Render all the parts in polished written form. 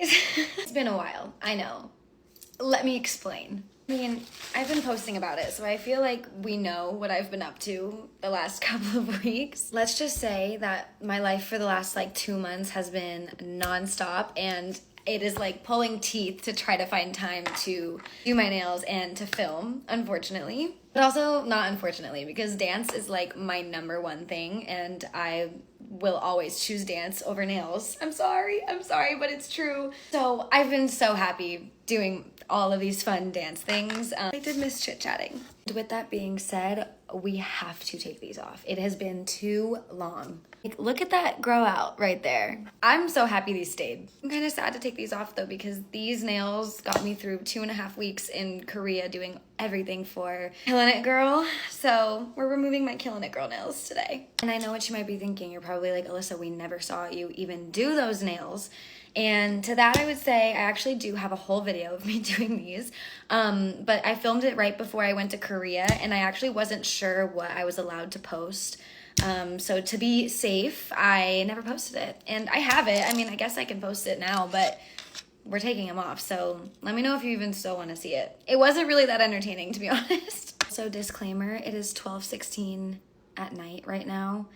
guys. It's been a while, I know. Let me explain. I mean, I've been posting about it, so I feel like we know what I've been up to the last couple of weeks. Let's just say that my life for the last like 2 months has been nonstop, and it is like pulling teeth to try to find time to do my nails and to film, unfortunately. But also not unfortunately, because dance is like my #1 thing, and I will always choose dance over nails. I'm sorry, but it's true. So I've been so happy doing all of these fun dance things. I did miss chit-chatting. With that being said, we have to take these off. It has been too long. Like, look at that grow out right there. I'm so happy these stayed. I'm kind of sad to take these off though, because these nails got me through 2.5 weeks in Korea doing everything for Killin' It Girl. So we're removing my Killin' It Girl nails today. And I know what you might be thinking. You're probably like, Alyssa, we never saw you even do those nails. And to that I would say I actually do have a whole video of me doing these, but I filmed it right before I went to Korea, and I actually wasn't sure what I was allowed to post. So to be safe, I never posted it, and I have it. I mean, I guess I can post it now, but we're taking them off, so let me know if you even still want to see it. It wasn't really that entertaining, to be honest. So disclaimer, it is 12:16 at night right now.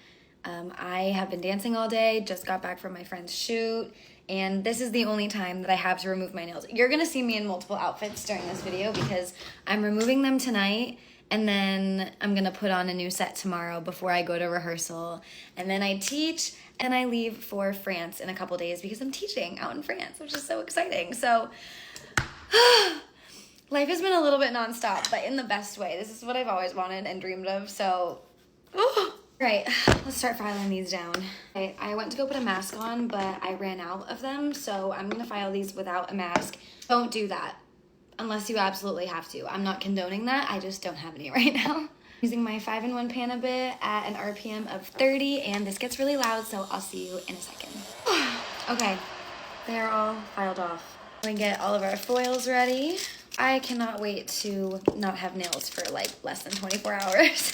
I have been dancing all day, just got back from my friend's shoot, and this is the only time that I have to remove my nails. You're gonna see me in multiple outfits during this video because I'm removing them tonight, and then I'm gonna put on a new set tomorrow before I go to rehearsal, and then I teach, and I leave for France in a couple days because I'm teaching out in France, which is so exciting. So life has been a little bit nonstop, but in the best way. This is what I've always wanted and dreamed of, so right, let's start filing these down. I went to go put a mask on, but I ran out of them, so I'm gonna file these without a mask. Don't do that unless you absolutely have to. I'm not condoning that, I just don't have any right now. Using my 5-in-1 Panabit at an RPM of 30, and this gets really loud, so I'll see you in a second. Okay, they're all filed off. We get all of our foils ready. I cannot wait to not have nails for like less than 24 hours.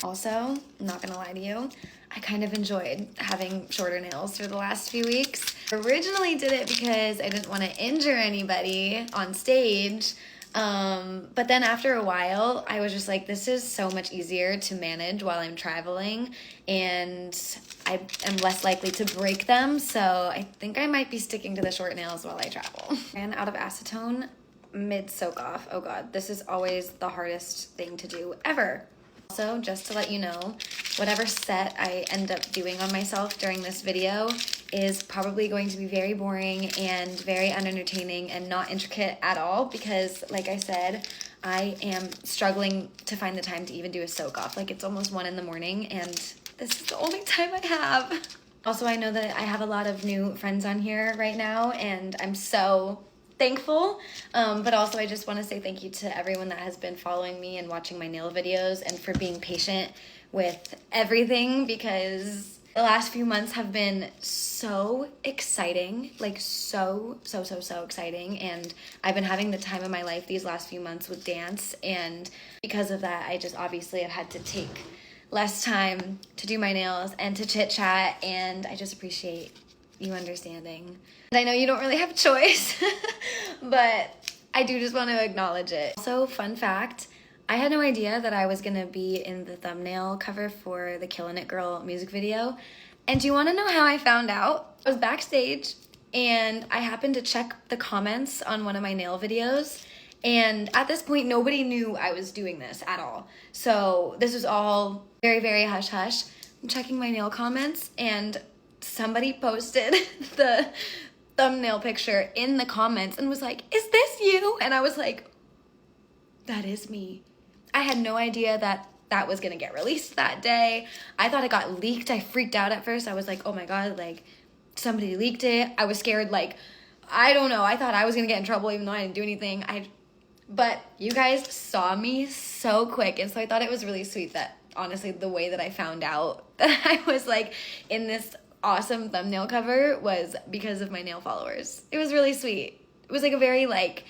Also, I'm not gonna lie to you, I kind of enjoyed having shorter nails for the last few weeks. Originally did it because I didn't want to injure anybody on stage, but then after a while, I was just like, this is so much easier to manage while I'm traveling, and I am less likely to break them, so I think I might be sticking to the short nails while I travel. Ran out of acetone mid-soak off. Oh god, this is always the hardest thing to do ever. Also, just to let you know, whatever set I end up doing on myself during this video is probably going to be very boring and very unentertaining and not intricate at all because, like I said, I am struggling to find the time to even do a soak off. Like, it's almost 1 in the morning and this is the only time I have. Also, I know that I have a lot of new friends on here right now, and I'm so thankful, but also I just want to say thank you to everyone that has been following me and watching my nail videos and for being patient with everything, because the last few months have been so exciting, like so exciting, and I've been having the time of my life these last few months with dance, and because of that I just obviously have had to take less time to do my nails and to chit chat, and I just appreciate you understanding. And I know you don't really have a choice, but I do just want to acknowledge it. Also, fun fact, I had no idea that I was gonna be in the thumbnail cover for the Killin' It Girl music video. And do you wanna know how I found out? I was backstage and I happened to check the comments on one of my nail videos, and at this point nobody knew I was doing this at all. So this was all very hush hush. I'm checking my nail comments and somebody posted the thumbnail picture in the comments and was like, is this you? And I was like, that is me. I had no idea that that was gonna get released that day. I thought it got leaked. I freaked out at first. I was like, oh my god, like somebody leaked it. I was scared, like, I don't know. I thought I was gonna get in trouble even though I didn't do anything. But you guys saw me so quick, and so I thought it was really sweet that, honestly, the way that I found out that I was like in this awesome thumbnail cover was because of my nail followers. It was really sweet. It was like a very like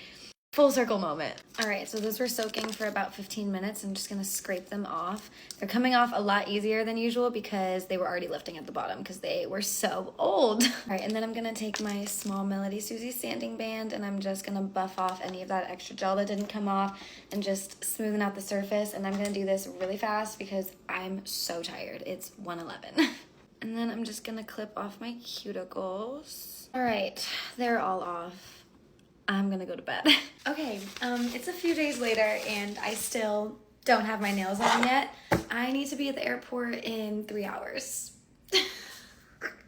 Full circle moment. All right, so those were soaking for about 15 minutes. I'm just gonna scrape them off. They're coming off a lot easier than usual because they were already lifting at the bottom because they were so old. All right, and then I'm gonna take my small Melody Susie sanding band and I'm just gonna buff off any of that extra gel that didn't come off and just smoothen out the surface. And I'm gonna do this really fast because I'm so tired. It's 1:11. And then I'm just gonna clip off my cuticles. All right, they're all off. I'm gonna go to bed. Okay, it's a few days later and I still don't have my nails on yet. I need to be at the airport in 3 hours.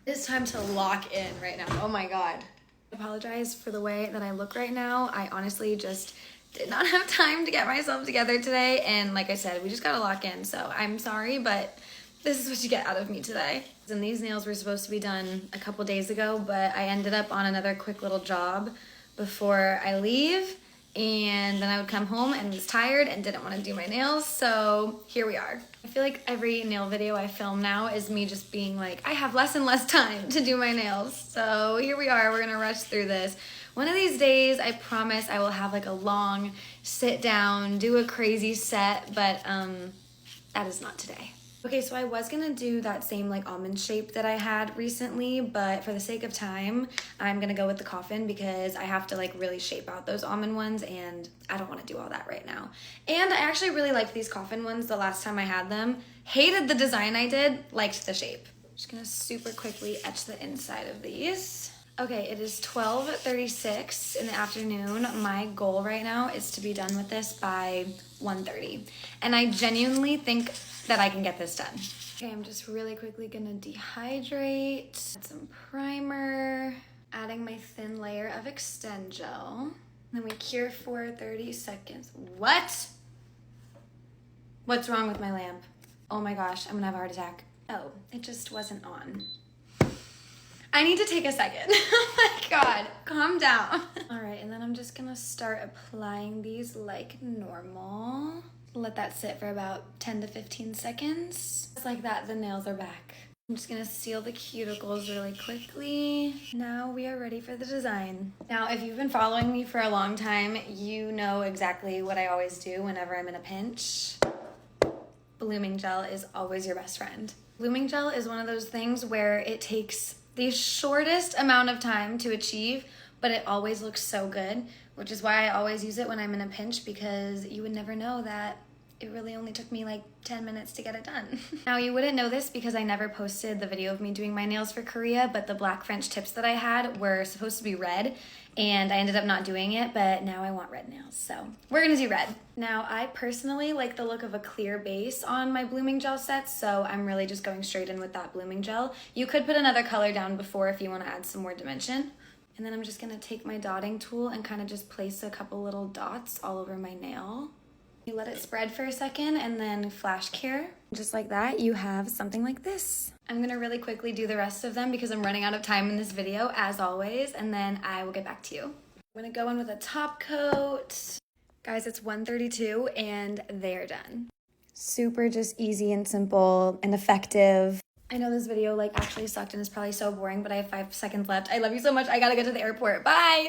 It's time to lock in right now. Oh my God. I apologize for the way that I look right now. I honestly just did not have time to get myself together today. And like I said, we just gotta lock in. So I'm sorry, but this is what you get out of me today. And these nails were supposed to be done a couple days ago, but I ended up on another quick little job before I leave, and then I would come home and was tired and didn't want to do my nails, so here we are. I feel like every nail video I film now is me just being like, I have less and less time to do my nails, so here we are. We're gonna rush through this. One of these days, I promise I will have like a long sit down, do a crazy set, but that is not today. Okay, so I was gonna do that same like almond shape that I had recently, but for the sake of time, I'm gonna go with the coffin because I have to like really shape out those almond ones and I don't wanna do all that right now. And I actually really liked these coffin ones the last time I had them. Hated the design I did, liked the shape. Just gonna super quickly etch the inside of these. Okay, it is 12:36 in the afternoon. My goal right now is to be done with this by 1:30. And I genuinely think that I can get this done. Okay, I'm just really quickly gonna dehydrate, add some primer, adding my thin layer of Extend Gel. Then we cure for 30 seconds. What? What's wrong with my lamp? Oh my gosh, I'm gonna have a heart attack. Oh, it just wasn't on. I need to take a second. Oh my God, calm down. All right, and then I'm just gonna start applying these like normal. Let that sit for about 10 to 15 seconds. Just like that, the nails are back. I'm just gonna seal the cuticles really quickly. Now we are ready for the design. Now, if you've been following me for a long time, you know exactly what I always do whenever I'm in a pinch. Blooming gel is always your best friend. Blooming gel is one of those things where it takes the shortest amount of time to achieve, but it always looks so good, which is why I always use it when I'm in a pinch because you would never know that it really only took me like 10 minutes to get it done. Now you wouldn't know this because I never posted the video of me doing my nails for Korea, but the black French tips that I had were supposed to be red and I ended up not doing it, but now I want red nails, so we're gonna do red. Now I personally like the look of a clear base on my blooming gel sets, so I'm really just going straight in with that blooming gel. You could put another color down before if you wanna add some more dimension. And then I'm just gonna take my dotting tool and kind of just place a couple little dots all over my nail. You let it spread for a second and then flash cure. Just like that, you have something like this. I'm gonna really quickly do the rest of them because I'm running out of time in this video, as always, and then I will get back to you. I'm gonna go in with a top coat. Guys, it's 1:32 and they're done. Super just easy and simple and effective. I know this video like actually sucked and is probably so boring, but I have 5 seconds left. I love you so much. I gotta get to the airport. Bye!